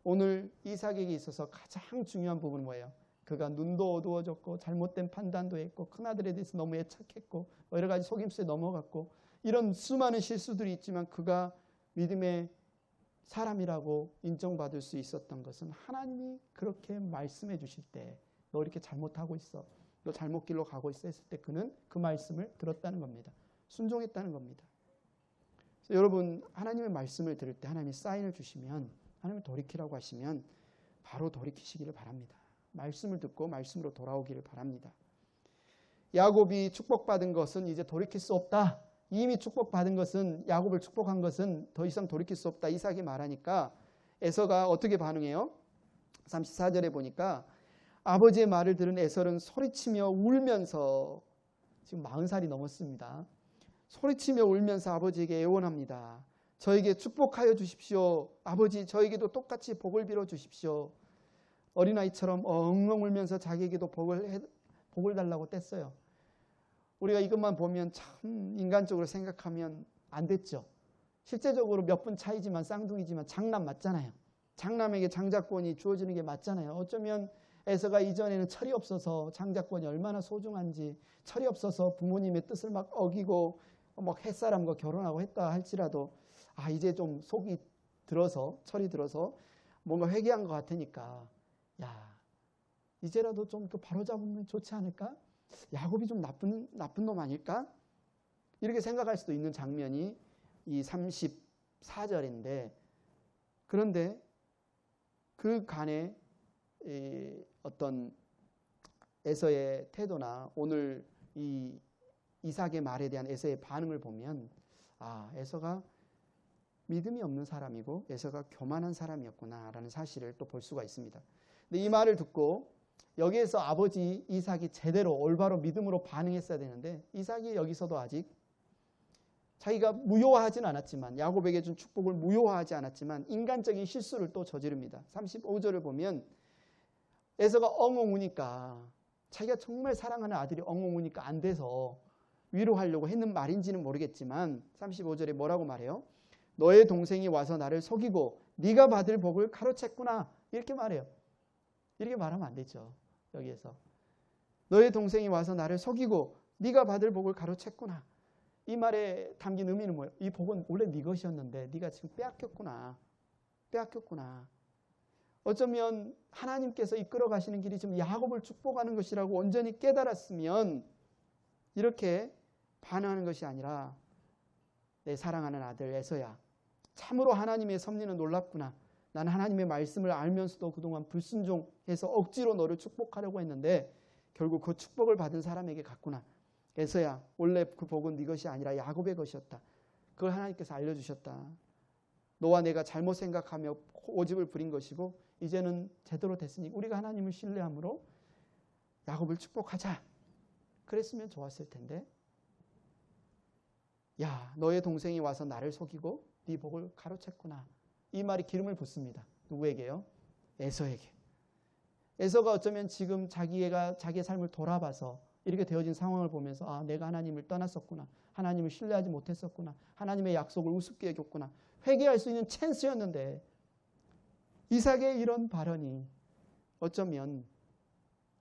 오늘 이삭에게 있어서 가장 중요한 부분은 뭐예요? 그가 눈도 어두워졌고 잘못된 판단도 했고 큰아들에 대해서 너무 애착했고 여러 가지 속임수에 넘어갔고 이런 수많은 실수들이 있지만 그가 믿음의 사람이라고 인정받을 수 있었던 것은 하나님이 그렇게 말씀해 주실 때 너 이렇게 잘못하고 있어, 너 잘못 길로 가고 있어 했을 때 그는 그 말씀을 들었다는 겁니다. 순종했다는 겁니다. 그래서 여러분 하나님의 말씀을 들을 때 하나님이 사인을 주시면 하나님을 돌이키라고 하시면 바로 돌이키시기를 바랍니다. 말씀을 듣고 말씀으로 돌아오기를 바랍니다. 야곱이 축복받은 것은 이제 돌이킬 수 없다. 이미 축복받은 것은 야곱을 축복한 것은 더 이상 돌이킬 수 없다. 이삭이 말하니까 에서가 어떻게 반응해요? 34절에 보니까 아버지의 말을 들은 에서는 소리치며 울면서 지금 40살이 넘었습니다. 소리치며 울면서 아버지에게 애원합니다. 저에게 축복하여 주십시오. 아버지 저에게도 똑같이 복을 빌어 주십시오. 어린아이처럼 엉엉 울면서 자기에게도 복을 달라고 뗐어요. 우리가 이것만 보면 참 인간적으로 생각하면 안 됐죠. 실제적으로 몇 분 차이지만 쌍둥이지만 장남 맞잖아요. 장남에게 장자권이 주어지는 게 맞잖아요. 어쩌면 에서가 이전에는 철이 없어서 장자권이 얼마나 소중한지 철이 없어서 부모님의 뜻을 막 어기고 막 햇사람과 결혼하고 했다 할지라도 이제 좀 속이 들어서 철이 들어서 뭔가 회개한 것 같으니까 이제라도 좀 바로잡으면 좋지 않을까? 야곱이 좀 나쁜 놈 아닐까? 이렇게 생각할 수도 있는 장면이 이 34절인데 그런데 그 간에 어떤 에서의 태도나 오늘 이 이삭의 말에 대한 에서의 반응을 보면 에서가 믿음이 없는 사람이고 에서가 교만한 사람이었구나라는 사실을 또 볼 수가 있습니다. 근데 이 말을 듣고 여기에서 아버지 이삭이 제대로 올바로 믿음으로 반응했어야 되는데 이삭이 여기서도 아직 자기가 무효화하진 않았지만 야곱에게 준 축복을 무효화하지 않았지만 인간적인 실수를 또 저지릅니다. 35절을 보면 에서가 엉엉 우니까 자기가 정말 사랑하는 아들이 엉엉 우니까 안 돼서 위로하려고 했는 말인지는 모르겠지만 35절에 뭐라고 말해요? 너의 동생이 와서 나를 속이고 네가 받을 복을 가로챘구나 이렇게 말해요. 이렇게 말하면 안 되죠. 여기에서 너의 동생이 와서 나를 속이고 네가 받을 복을 가로챘구나. 이 말에 담긴 의미는 뭐예요? 이 복은 원래 네 것이었는데 네가 지금 빼앗겼구나. 어쩌면 하나님께서 이끌어 가시는 길이 지금 야곱을 축복하는 것이라고 온전히 깨달았으면 이렇게 반응하는 것이 아니라 내 사랑하는 아들 에서야 참으로 하나님의 섭리는 놀랍구나. 나는 하나님의 말씀을 알면서도 그동안 불순종해서 억지로 너를 축복하려고 했는데 결국 그 축복을 받은 사람에게 갔구나. 에서야 원래 그 복은 네 것이 아니라 야곱의 것이었다. 그걸 하나님께서 알려주셨다. 너와 내가 잘못 생각하며 오집을 부린 것이고 이제는 제대로 됐으니 우리가 하나님을 신뢰함으로 야곱을 축복하자. 그랬으면 좋았을 텐데 너의 동생이 와서 나를 속이고 네 복을 가로챘구나. 이 말이 기름을 붓습니다. 누구에게요? 에서에게. 에서가 어쩌면 지금 자기의 삶을 돌아봐서 이렇게 되어진 상황을 보면서 내가 하나님을 떠났었구나. 하나님을 신뢰하지 못했었구나. 하나님의 약속을 우습게 여겼구나. 회개할 수 있는 찬스였는데 이삭의 이런 발언이 어쩌면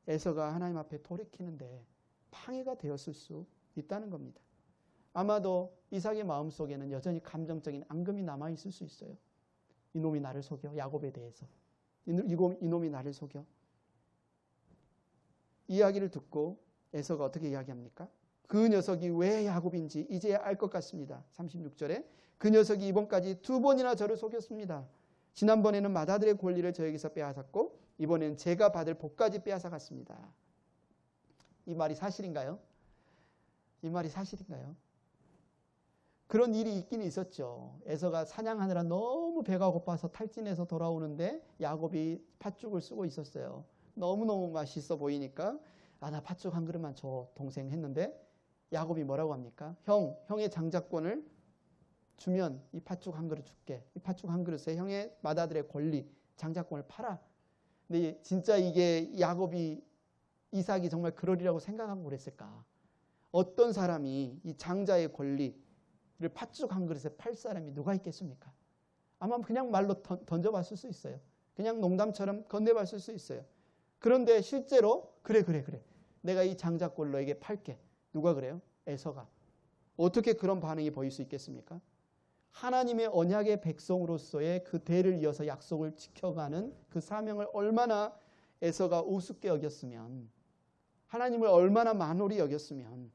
에서가 하나님 앞에 돌이키는데 방해가 되었을 수 있다는 겁니다. 아마도 이삭의 마음속에는 여전히 감정적인 앙금이 남아있을 수 있어요. 이놈이 나를 속여. 야곱에 대해서. 이놈이 나를 속여. 이야기를 듣고 에서가 어떻게 이야기합니까? 그 녀석이 왜 야곱인지 이제야 알 것 같습니다. 36절에 그 녀석이 이번까지 2번이나 저를 속였습니다. 지난번에는 맏아들의 권리를 저에게서 빼앗았고 이번에는 제가 받을 복까지 빼앗아갔습니다. 이 말이 사실인가요? 그런 일이 있긴 있었죠. 에서가 사냥하느라 너무 배가 고파서 탈진해서 돌아오는데 야곱이 팥죽을 쓰고 있었어요. 너무너무 맛있어 보이니까 나 팥죽 한 그릇만 줘 동생 했는데 야곱이 뭐라고 합니까? 형의 장자권을 주면 이 팥죽 한 그릇 줄게. 이 팥죽 한 그릇에 형의 맏아들의 권리 장자권을 팔아. 근데 진짜 이게 이삭이 정말 그러리라고 생각하고 그랬을까? 어떤 사람이 이 장자의 권리를 팥죽 한 그릇에 팔 사람이 누가 있겠습니까? 아마 그냥 말로 던져봤을 수 있어요. 그냥 농담처럼 건네봤을 수 있어요. 그런데 실제로 그래. 내가 이 장자권을 너에게 팔게. 누가 그래요? 에서가. 어떻게 그런 반응이 보일 수 있겠습니까? 하나님의 언약의 백성으로서의 그 대를 이어서 약속을 지켜가는 그 사명을 얼마나 에서가 우습게 여겼으면, 하나님을 얼마나 만홀히 여겼으면,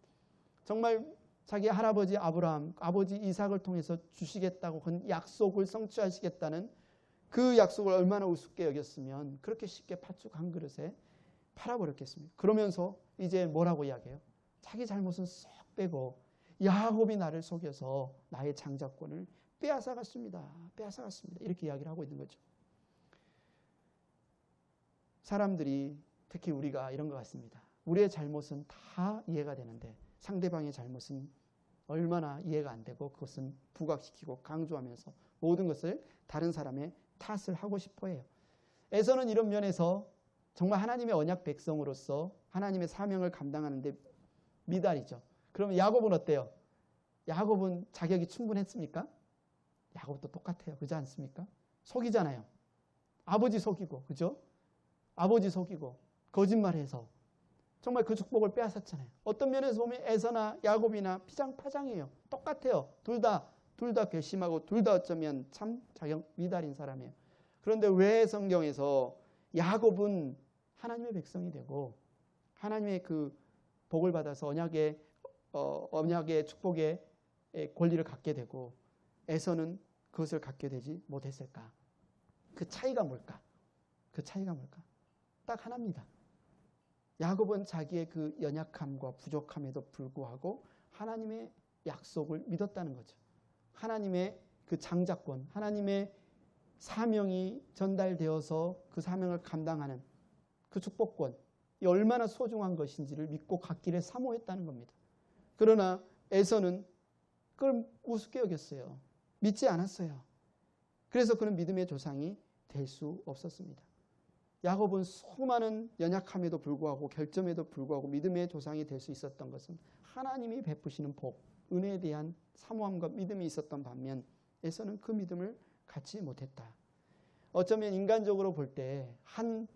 정말 자기 할아버지 아브라함, 아버지 이삭을 통해서 주시겠다고 그 약속을 성취하시겠다는 그 약속을 얼마나 우습게 여겼으면 그렇게 쉽게 팥죽 한 그릇에 팔아버렸겠습니까? 그러면서 이제 뭐라고 이야기해요? 자기 잘못은 쏙 빼고 야곱이 나를 속여서 나의 장자권을 빼앗아갔습니다. 이렇게 이야기를 하고 있는 거죠. 사람들이, 특히 우리가 이런 것 같습니다. 우리의 잘못은 다 이해가 되는데 상대방의 잘못은 얼마나 이해가 안 되고 그것은 부각시키고 강조하면서 모든 것을 다른 사람의 탓을 하고 싶어 해요. 에서는 이런 면에서 정말 하나님의 언약 백성으로서 하나님의 사명을 감당하는데 미달이죠. 그러면 야곱은 어때요? 야곱은 자격이 충분했습니까? 야곱도 똑같아요. 그렇지 않습니까? 속이잖아요. 아버지 속이고, 그죠? 아버지 속이고 거짓말해서 정말 그 축복을 빼앗았잖아요. 어떤 면에서 보면 에서나 야곱이나 피장파장이에요. 똑같아요. 둘 다 괘씸하고 둘 다 어쩌면 참 자격 미달인 사람이에요. 그런데 왜 성경에서 야곱은 하나님의 백성이 되고 하나님의 그 복을 받아서 언약의 축복의 권리를 갖게 되고 에서는 그것을 갖게 되지 못했을까? 그 차이가 뭘까? 딱 하나입니다. 야곱은 자기의 그 연약함과 부족함에도 불구하고 하나님의 약속을 믿었다는 거죠. 하나님의 그 장자권, 하나님의 사명이 전달되어서 그 사명을 감당하는 그 축복권이 얼마나 소중한 것인지를 믿고 갖기를 사모했다는 겁니다. 그러나 에서는 그걸 우습게 여겼어요. 믿지 않았어요. 그래서 그는 믿음의 조상이 될 수 없었습니다. 야곱은 수많은 연약함에도 불구하고 결점에도 불구하고 믿음의 조상이 될 수 있었던 것은 하나님이 베푸시는 복, 은혜에 대한 사모함과 믿음이 있었던 반면 에서는 그 믿음을 갖지 못했다. 어쩌면 인간적으로 볼 때 한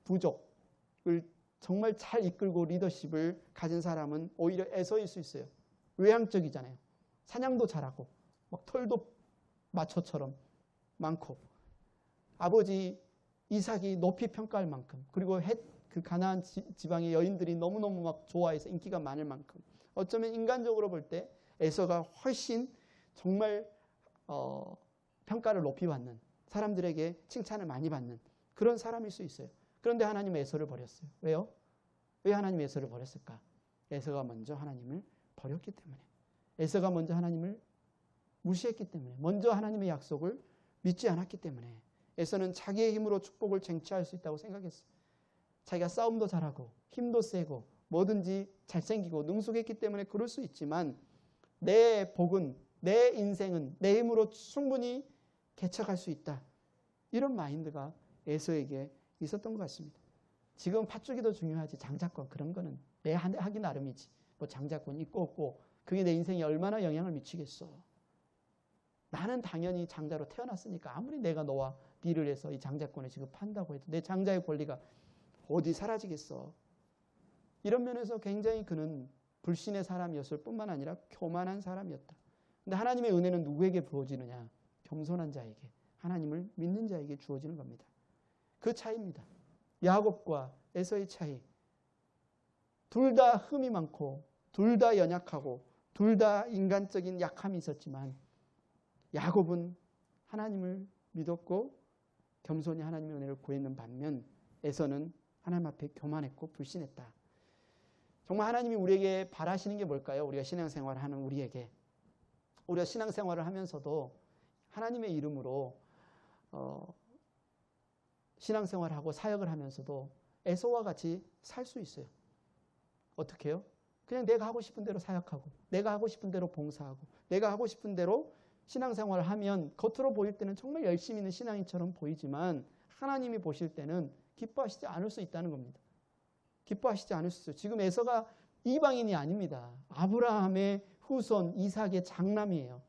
부족을 정말 잘 이끌고 리더십을 가진 사람은 오히려 에서일 수 있어요. 외향적이잖아요. 사냥도 잘하고 막 털도 마초처럼 많고 아버지 이삭이 높이 평가할 만큼 그리고 그 가나안 지방의 여인들이 너무너무 막 좋아해서 인기가 많을 만큼 어쩌면 인간적으로 볼 때 에서가 훨씬 정말 평가를 높이 받는 사람들에게 칭찬을 많이 받는 그런 사람일 수 있어요. 그런데 하나님은 에서를 버렸어요. 왜요? 왜 하나님이 에서를 버렸을까? 에서가 먼저 하나님을 버렸기 때문에 에서가 먼저 하나님을 무시했기 때문에 먼저 하나님의 약속을 믿지 않았기 때문에 에서는 자기의 힘으로 축복을 쟁취할 수 있다고 생각했어요. 자기가 싸움도 잘하고 힘도 세고 뭐든지 잘생기고 능숙했기 때문에 그럴 수 있지만 내 복은 내 인생은 내 힘으로 충분히 개척할 수 있다. 이런 마인드가 에서에게 있었던 것 같습니다. 지금 팥죽이 더 중요하지 장자권 그런 거는 내 하기 나름이지. 뭐 장자권 있고 없고 그게 내 인생에 얼마나 영향을 미치겠어. 나는 당연히 장자로 태어났으니까 아무리 내가 너와 딜을 해서 이 장자권을 지급한다고 해도 내 장자의 권리가 어디 사라지겠어. 이런 면에서 굉장히 그는 불신의 사람이었을 뿐만 아니라 교만한 사람이었다. 근데 하나님의 은혜는 누구에게 부어지느냐? 겸손한 자에게, 하나님을 믿는 자에게 주어지는 겁니다. 그 차이입니다. 야곱과 에서의 차이. 둘 다 흠이 많고 둘 다 연약하고 둘 다 인간적인 약함이 있었지만 야곱은 하나님을 믿었고 겸손히 하나님의 은혜를 구했는 반면 에서는 하나님 앞에 교만했고 불신했다. 정말 하나님이 우리에게 바라시는 게 뭘까요? 우리가 신앙생활을 하는 우리에게. 우리가 신앙생활을 하면서도 하나님의 이름으로 신앙생활하고 사역을 하면서도 에서와 같이 살 수 있어요. 어떻게 해요? 그냥 내가 하고 싶은 대로 사역하고 내가 하고 싶은 대로 봉사하고 내가 하고 싶은 대로 신앙생활을 하면 겉으로 보일 때는 정말 열심히 있는 신앙인처럼 보이지만 하나님이 보실 때는 기뻐하시지 않을 수 있다는 겁니다. 기뻐하시지 않을 수 있어요. 지금 에서가 이방인이 아닙니다. 아브라함의 후손 이삭의 장남이에요.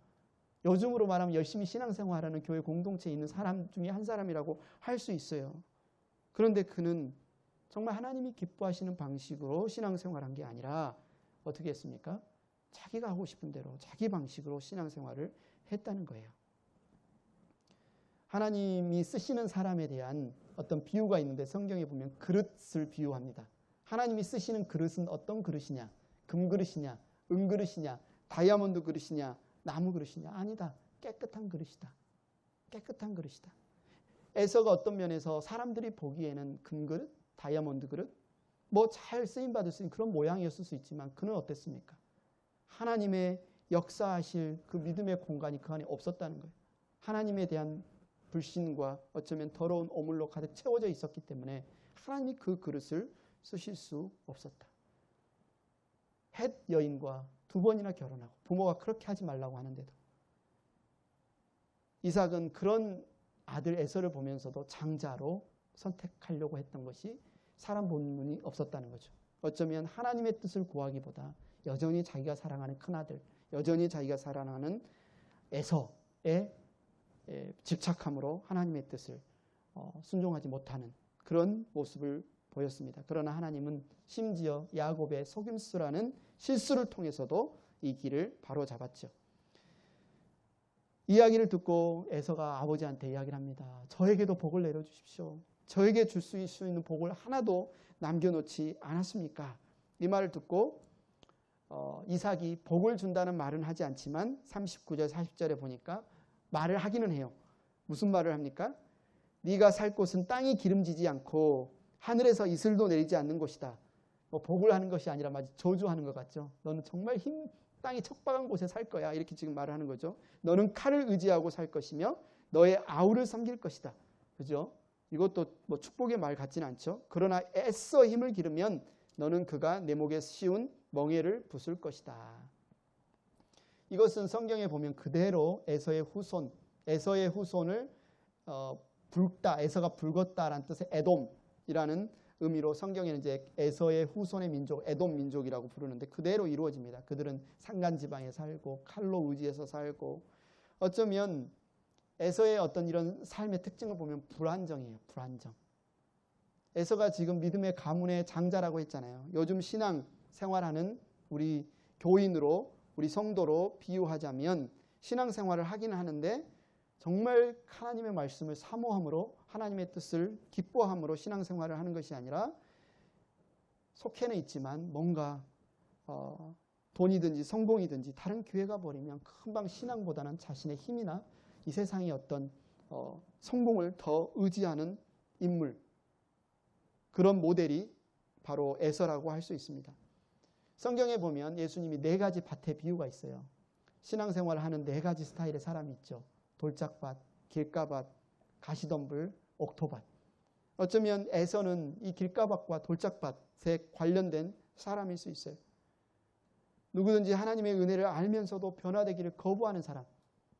요즘으로 말하면 열심히 신앙생활하는 교회 공동체에 있는 사람 중에 한 사람이라고 할 수 있어요. 그런데 그는 정말 하나님이 기뻐하시는 방식으로 신앙생활한 게 아니라 어떻게 했습니까? 자기가 하고 싶은 대로 자기 방식으로 신앙생활을 했다는 거예요. 하나님이 쓰시는 사람에 대한 어떤 비유가 있는데 성경에 보면 그릇을 비유합니다. 하나님이 쓰시는 그릇은 어떤 그릇이냐? 금그릇이냐? 은그릇이냐? 다이아몬드 그릇이냐? 나무 그릇이냐? 아니다. 깨끗한 그릇이다. 깨끗한 그릇이다. 에서가 어떤 면에서 사람들이 보기에는 금그릇, 다이아몬드 그릇, 뭐 잘 쓰임받을 수 있는 그런 모양이었을 수 있지만 그는 어땠습니까? 하나님의 역사하실 그 믿음의 공간이 그 안에 없었다는 거예요. 하나님에 대한 불신과 어쩌면 더러운 오물로 가득 채워져 있었기 때문에 하나님이 그 그릇을 쓰실 수 없었다. 헷 여인과 2번이나 결혼하고 부모가 그렇게 하지 말라고 하는데도 이삭은 그런 아들 에서를 보면서도 장자로 선택하려고 했던 것이 사람 본 눈이 없었다는 거죠. 어쩌면 하나님의 뜻을 구하기보다 여전히 자기가 사랑하는 큰아들, 여전히 자기가 사랑하는 에서의 집착함으로 하나님의 뜻을 순종하지 못하는 그런 모습을 보였습니다. 그러나 하나님은 심지어 야곱의 속임수라는 실수를 통해서도 이 길을 바로잡았죠. 이야기를 듣고 에서가 아버지한테 이야기를 합니다. 저에게도 복을 내려주십시오. 저에게 줄 수 있는 복을 하나도 남겨놓지 않았습니까? 이 말을 듣고 이삭이 복을 준다는 말은 하지 않지만 39절 40절에 보니까 말을 하기는 해요. 무슨 말을 합니까? 네가 살 곳은 땅이 기름지지 않고 하늘에서 이슬도 내리지 않는 곳이다. 뭐 복을 하는 것이 아니라 마치 저주하는 것 같죠. 너는 정말 땅이 척박한 곳에 살 거야. 이렇게 지금 말을 하는 거죠. 너는 칼을 의지하고 살 것이며 너의 아우를 섬길 것이다. 그죠? 이것도 뭐 축복의 말 같지는 않죠. 그러나 애써 힘을 기르면 너는 그가 내 목에 씌운 멍에를 부술 것이다. 이것은 성경에 보면 그대로 에서의 후손을 붉다, 에서가 붉었다라는 뜻의 에돔이라는 의미로 성경에는 이제 에서의 후손의 민족, 에돔 민족이라고 부르는데 그대로 이루어집니다. 그들은 산간 지방에 살고 칼로 의지해서 살고 어쩌면 에서의 어떤 이런 삶의 특징을 보면 불안정이에요. 불안정. 에서가 지금 믿음의 가문의 장자라고 했잖아요. 요즘 신앙 생활하는 우리 교인으로 우리 성도로 비유하자면 신앙생활을 하긴 하는데 정말 하나님의 말씀을 사모함으로 하나님의 뜻을 기뻐함으로 신앙생활을 하는 것이 아니라 속해는 있지만 뭔가 돈이든지 성공이든지 다른 기회가 버리면 금방 신앙보다는 자신의 힘이나 이 세상의 어떤 성공을 더 의지하는 인물, 그런 모델이 바로 에서라고 할 수 있습니다. 성경에 보면 예수님이 4가지 밭의 비유가 있어요. 신앙생활을 하는 4가지 스타일의 사람이 있죠. 돌짝밭, 길가밭, 가시덤불, 옥토밭. 어쩌면 에서는 이 길가밭과 돌짝밭에 관련된 사람일 수 있어요. 누구든지 하나님의 은혜를 알면서도 변화되기를 거부하는 사람.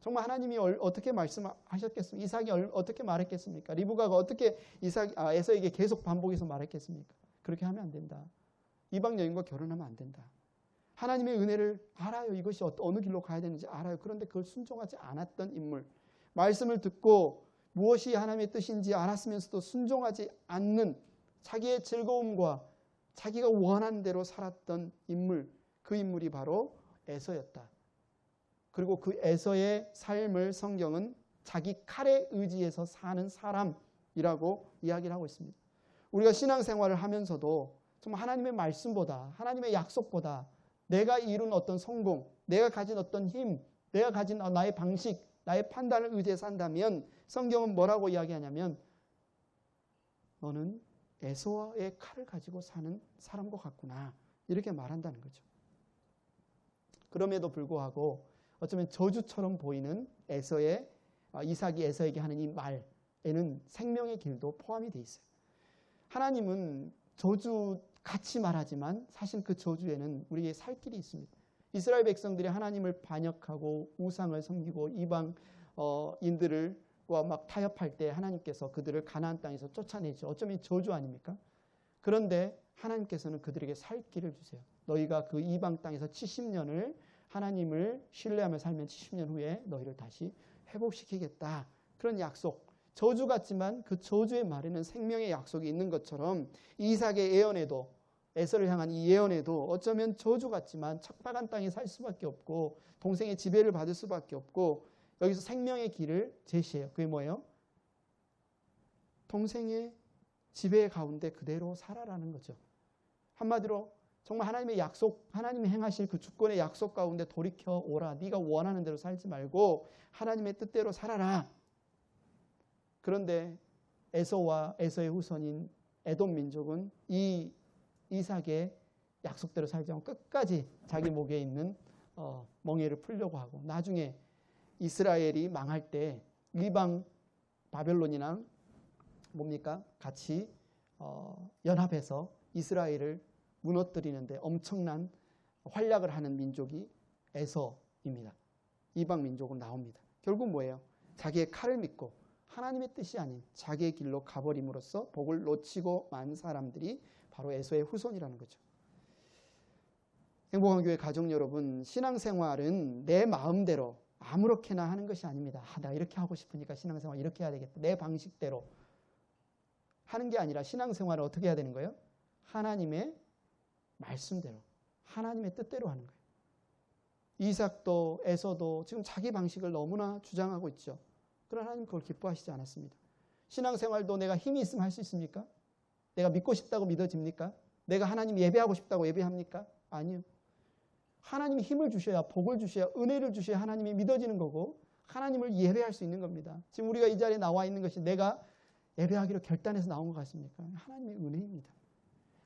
정말 하나님이 어떻게 말씀하셨겠습니까? 이삭이 어떻게 말했겠습니까? 리브가가 어떻게 에서에게 계속 반복해서 말했겠습니까? 그렇게 하면 안 된다. 이방 여인과 결혼하면 안 된다. 하나님의 은혜를 알아요. 이것이 어느 길로 가야 되는지 알아요. 그런데 그걸 순종하지 않았던 인물. 말씀을 듣고 무엇이 하나님의 뜻인지 알았으면서도 순종하지 않는 자기의 즐거움과 자기가 원한 대로 살았던 인물. 그 인물이 바로 에서였다. 그리고 그 에서의 삶을 성경은 자기 칼에 의지해서 사는 사람이라고 이야기를 하고 있습니다. 우리가 신앙생활을 하면서도 정말 하나님의 말씀보다 하나님의 약속보다 내가 이룬 어떤 성공, 내가 가진 어떤 힘, 내가 가진 나의 방식, 나의 판단을 의지해서 산다면 성경은 뭐라고 이야기하냐면 너는 에서의 칼을 가지고 사는 사람과 같구나. 이렇게 말한다는 거죠. 그럼에도 불구하고 어쩌면 저주처럼 보이는 이삭이 에서에게 하는 이 말에는 생명의 길도 포함이 되어 있어요. 하나님은 저주 같이 말하지만 사실 그 저주에는 우리의 살 길이 있습니다. 이스라엘 백성들이 하나님을 반역하고 우상을 섬기고 이방인들과 막 타협할 때 하나님께서 그들을 가나안 땅에서 쫓아내죠. 어쩌면 저주 아닙니까? 그런데 하나님께서는 그들에게 살 길을 주세요. 너희가 그 이방 땅에서 70년을 하나님을 신뢰하며 살면 70년 후에 너희를 다시 회복시키겠다. 그런 약속. 저주 같지만 그 저주의 말에는 생명의 약속이 있는 것처럼 이삭의 예언에도, 에서를 향한 이 예언에도 어쩌면 저주 같지만 척박한 땅에 살 수밖에 없고 동생의 지배를 받을 수밖에 없고 여기서 생명의 길을 제시해요. 그게 뭐예요? 동생의 지배 가운데 그대로 살아라는 거죠. 한마디로 정말 하나님의 약속, 하나님이 행하실 그 주권의 약속 가운데 돌이켜 오라. 네가 원하는 대로 살지 말고 하나님의 뜻대로 살아라. 그런데 에서와 에서의 후손인 에돔 민족은 이 이삭의 약속대로 살지 않고 끝까지 자기 목에 있는 멍에를 풀려고 하고 나중에 이스라엘이 망할 때 이방 바벨론이랑 뭡니까? 같이 연합해서 이스라엘을 무너뜨리는데 엄청난 활약을 하는 민족이 에서입니다. 이방 민족은 나옵니다. 결국 뭐예요? 자기의 칼을 믿고 하나님의 뜻이 아닌 자기의 길로 가버림으로써 복을 놓치고 만 사람들이 바로 에서의 후손이라는 거죠. 행복한 교회 가족 여러분, 신앙생활은 내 마음대로 아무렇게나 하는 것이 아닙니다. 나 이렇게 하고 싶으니까 신앙생활 이렇게 해야 되겠다. 내 방식대로 하는 게 아니라 신앙생활을 어떻게 해야 되는 거예요? 하나님의 말씀대로, 하나님의 뜻대로 하는 거예요. 이삭도 에서도 지금 자기 방식을 너무나 주장하고 있죠. 그러나 하나님 그걸 기뻐하시지 않았습니다. 신앙생활도 내가 힘이 있으면 할 수 있습니까? 내가 믿고 싶다고 믿어집니까? 내가 하나님 예배하고 싶다고 예배합니까? 아니요. 하나님이 힘을 주셔야, 복을 주셔야, 은혜를 주셔야 하나님이 믿어지는 거고 하나님을 예배할 수 있는 겁니다. 지금 우리가 이 자리에 나와 있는 것이 내가 예배하기로 결단해서 나온 것 같습니까? 하나님의 은혜입니다.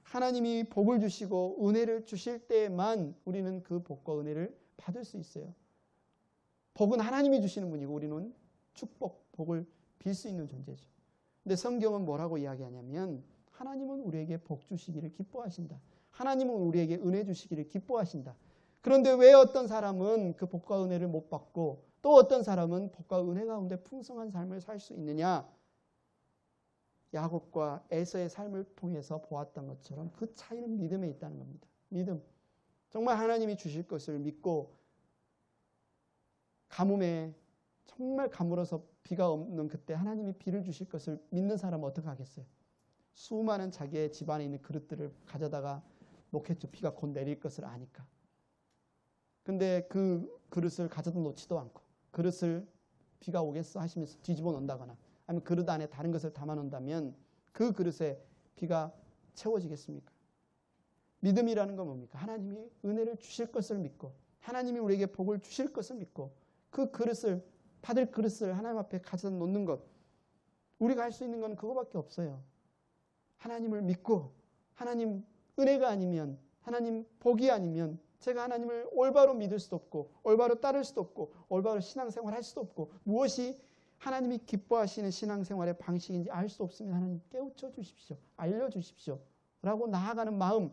하나님이 복을 주시고 은혜를 주실 때만 우리는 그 복과 은혜를 받을 수 있어요. 복은 하나님이 주시는 분이고 우리는 축복, 복을 빌 수 있는 존재죠. 근데 성경은 뭐라고 이야기하냐면 하나님은 우리에게 복 주시기를 기뻐하신다. 하나님은 우리에게 은혜 주시기를 기뻐하신다. 그런데 왜 어떤 사람은 그 복과 은혜를 못 받고 또 어떤 사람은 복과 은혜 가운데 풍성한 삶을 살 수 있느냐? 야곱과 에서의 삶을 통해서 보았던 것처럼 그 차이는 믿음에 있다는 겁니다. 믿음. 정말 하나님이 주실 것을 믿고 가뭄에 정말 가물어서 비가 없는 그때 하나님이 비를 주실 것을 믿는 사람은 어떻게 하겠어요? 수많은 자기의 집안에 있는 그릇들을 가져다가 놓겠죠. 비가 곧 내릴 것을 아니까. 근데 그 그릇을 가져다 놓지도 않고 그릇을 비가 오겠어 하시면서 뒤집어 놓는다거나 아니면 그릇 안에 다른 것을 담아 놓는다면 그 그릇에 비가 채워지겠습니까? 믿음이라는 건 뭡니까? 하나님이 은혜를 주실 것을 믿고 하나님이 우리에게 복을 주실 것을 믿고 그 그릇을 받을 그릇을 하나님 앞에 가져다 놓는 것. 우리가 할 수 있는 건 그거밖에 없어요. 하나님을 믿고 하나님 은혜가 아니면 하나님 복이 아니면 제가 하나님을 올바로 믿을 수도 없고 올바로 따를 수도 없고 올바로 신앙생활 할 수도 없고 무엇이 하나님이 기뻐하시는 신앙생활의 방식인지 알 수 없으면 하나님 깨우쳐 주십시오. 알려주십시오. 라고 나아가는 마음,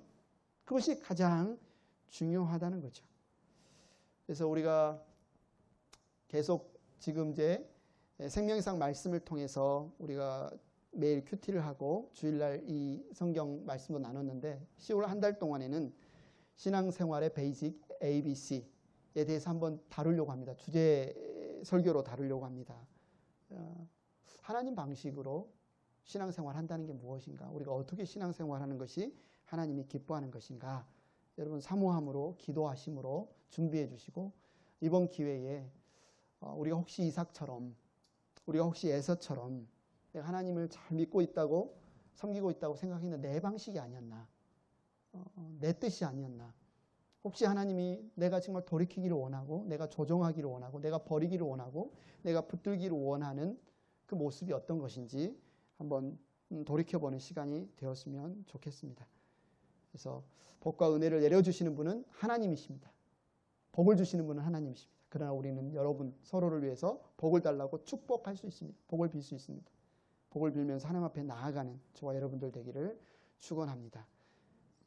그것이 가장 중요하다는 거죠. 그래서 우리가 계속 지금 이제 생명상 말씀을 통해서 우리가 매일 큐티를 하고 주일날 이 성경 말씀도 나눴는데 10월 한 달 동안에는 신앙생활의 베이직 ABC에 대해서 한번 다루려고 합니다. 주제 설교로 다루려고 합니다. 하나님 방식으로 신앙생활 한다는 게 무엇인가? 우리가 어떻게 신앙생활하는 것이 하나님이 기뻐하는 것인가? 여러분 사모함으로 기도하심으로 준비해 주시고 이번 기회에 우리가 혹시 이삭처럼 우리가 혹시 에서처럼 내가 하나님을 잘 믿고 있다고 섬기고 있다고 생각했는데 내 방식이 아니었나? 내 뜻이 아니었나? 혹시 하나님이 내가 정말 돌이키기를 원하고 내가 조정하기를 원하고 내가 버리기를 원하고 내가 붙들기를 원하는 그 모습이 어떤 것인지 한번 돌이켜보는 시간이 되었으면 좋겠습니다. 그래서 복과 은혜를 내려주시는 분은 하나님이십니다. 복을 주시는 분은 하나님이십니다. 그러나 우리는 여러분 서로를 위해서 복을 달라고 축복할 수 있습니다. 복을 빌 수 있습니다. 복을 빌면서 하나님 앞에 나아가는 저와 여러분들 되기를 축원합니다.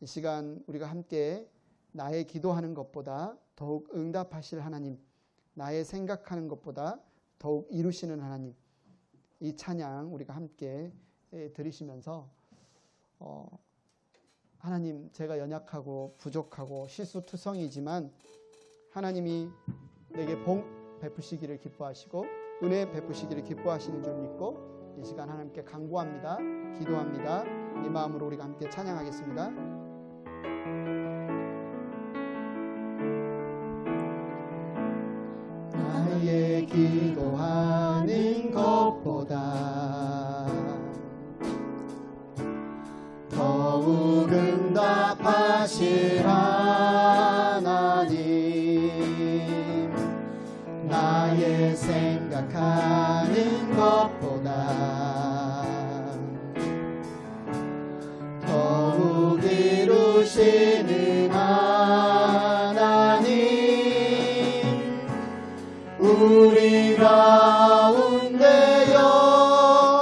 이 시간 우리가 함께 나의 기도하는 것보다 더욱 응답하실 하나님, 나의 생각하는 것보다 더욱 이루시는 하나님, 이 찬양 우리가 함께 들으시면서 하나님 제가 연약하고 부족하고 실수투성이지만 하나님이 내게 복 베푸시기를 기뻐하시고 은혜 베푸시기를 기뻐하시는 줄 믿고 이 시간 하나님께 간구합니다. 기도합니다. 이 마음으로 우리가 함께 찬양하겠습니다. 나의 기도하는 것보다 더욱 응답하실 하나님, 나의 생각하는 것보다 더욱 이루시는 하나님, 우리 가운데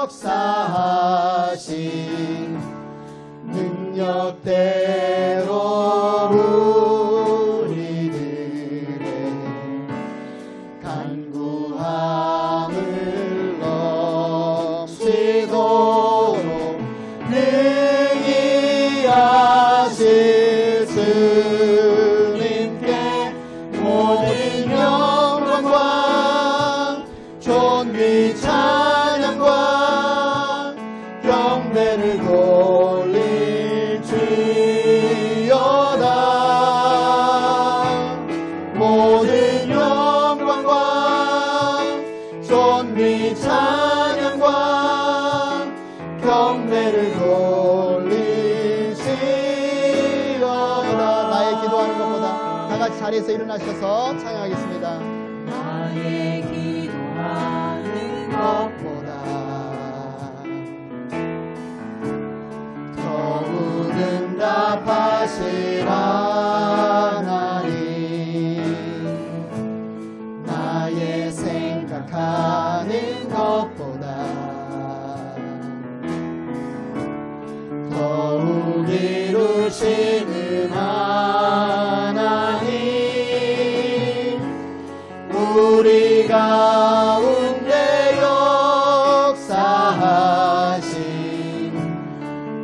역사하신 능력대로 우리들의 간구함을 넘치도록 능히 하실 주님께 모든 영광과 존귀 찬양과 경배를 모든 영광과 존귀 찬양과 경배를 돌리시어다. 나의 기도하는 것보다 다 같이 자리에서 일어나셔서 찬양하겠습니다. 나의 기도하는 것보다 더욱 응답하실 하나님, 나의 생각하는 것보다 더욱 이루시는 하나님, 우리 가운데 역사하신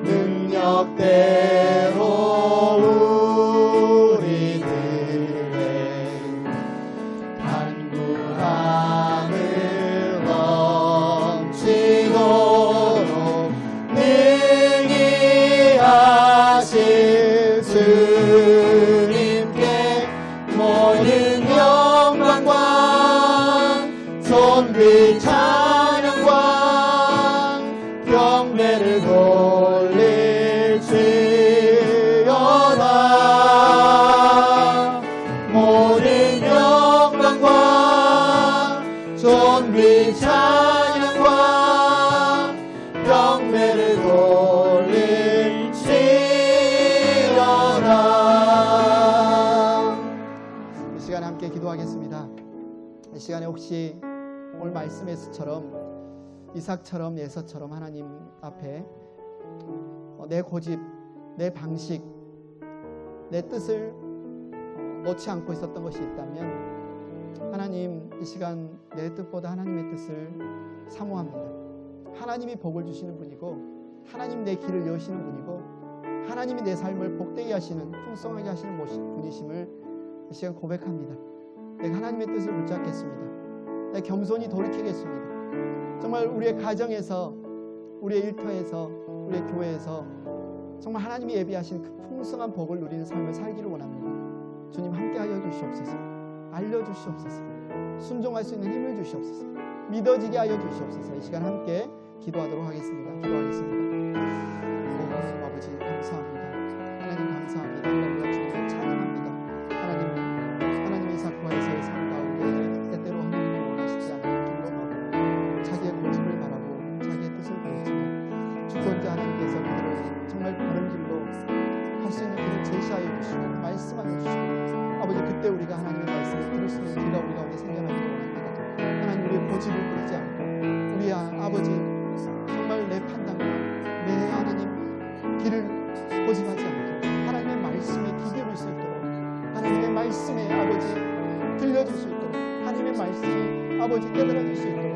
능력대로 우리들의 간구함을 넘치도록 능히 하실 주님께 모든 영광과 존귀 찬양과 경배를 돌릴지어다. 모든 영광과 존귀 찬양과 경배를 돌릴지어다. 이 시간에 함께 기도하겠습니다. 이 시간에 혹시 오늘 말씀에서처럼 이삭처럼 예서처럼 하나님 앞에 내 고집, 내 방식, 내 뜻을 놓지 않고 있었던 것이 있다면 하나님, 이 시간 내 뜻보다 하나님의 뜻을 사모합니다. 하나님이 복을 주시는 분이고 하나님 내 길을 여시는 분이고 하나님이 내 삶을 복되게 하시는, 풍성하게 하시는 분이심을 이 시간 고백합니다. 내가 하나님의 뜻을 붙잡겠습니다. 내가 겸손히 돌이키겠습니다. 정말 우리의 가정에서, 우리의 일터에서, 우리의 교회에서 정말 하나님이 예비하신 그 풍성한 복을 누리는 삶을 살기를 원합니다. 주님 함께하여 주시옵소서. 알려주시옵소서. 순종할 수 있는 힘을 주시옵소서. 믿어지게 하여 주시옵소서. 이 시간 함께 기도하도록 하겠습니다. 기도하겠습니다. 하나님 아버지 감사합니다. 하나님 감사합니다. 우리가 주님을 찬양합니다. 하나님 이삭과 에서의 삶 가운데 때때로 하나님을 원하시지 않는 길로 가고 자기의 고집을 바라고 자기의 뜻을 보였지만 주권자 하나님께서 그들을 정말 바른 길로 갈 수 있는 길을 제시하여 주시고 말씀하여 주시고 아버지, 그때 우리가 하나님의 말씀을 들을 수 있는 기회가 우리 가운데 생겨나기를 원합니다. 하나님, 우리의 고집을 부리지 않고 우리 아버지 정말 내 판단과 내 하나님 길을 고집하지 않고 하나님의 말씀에 귀 기울일 수 있도록, 하나님의 말씀에 아버지 들려줄 수 있도록, 하나님의 말씀이 아버지 깨달아질 수 있도록